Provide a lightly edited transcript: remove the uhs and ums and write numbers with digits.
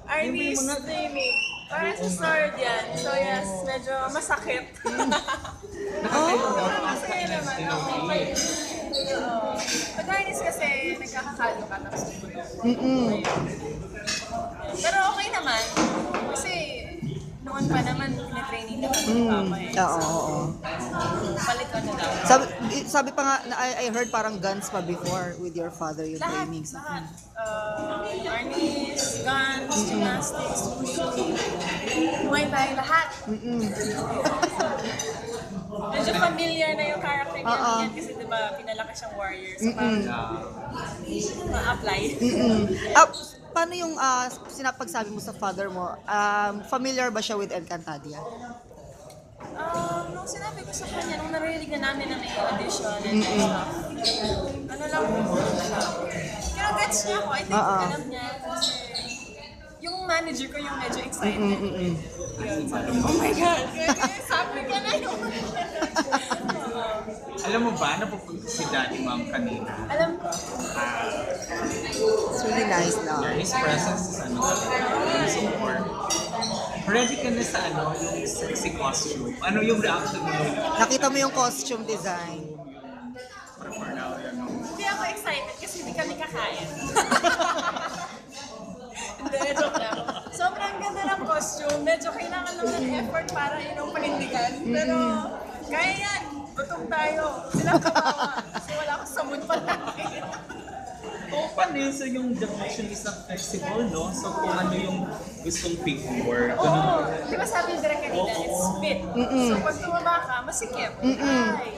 Arnie's streaming. Parang sa sword yan. So yes, medyo masakit. Masaya naman. Okay. Pag Arnie's kasi nagkakakalo ka tapos pupuno. Pero okay naman. Kasi noon pa naman, pinatraining naman ng papa eh. Oo. Palit ko na lang. Sabi pa nga, I heard parang guns pa before with your father yung Lahat, trainings. lahat. Arnis, guns, gymnastics, wushu, Muay Thai, lahat. Medyo familiar na yung character niya yan kasi diba pinalaki siyang warrior. So parang ma-apply. Paano yung sinapagsabi mo sa father mo? Familiar ba siya with Encantadia? Nung sinabi ko sa kanya, nung narinig na namin na may audition and stuff, ano lang, kinagets niya ako. I think alam niya kasi yung manager ko yung medyo excited. Yun, sabi ko, oh my God, sabi ka na yun. Alam mo ba, napupunta si Daddy Mom kanina? Alam ko. It's really nice now. His presence is so warm. Ready ka na sa yung sexy costume. Ano yung reaction mo? Nakita mo yung costume design. For now, Hindi ako excited kasi hindi kami kakain. Hindi, joke lang. Sobrang ganda ng costume. Medyo kailangan lang ng effort para panindigan. Pero kaya yan. Gutom tayo. Sila kawawa. Kasi wala akong samon pa natin. So yung definition is ng flexible, no? So kung ano yung gustong figure. Oo. Di ba sabi yung direct kanina, it's fit. So pag tumaba ka, masikip. Ay.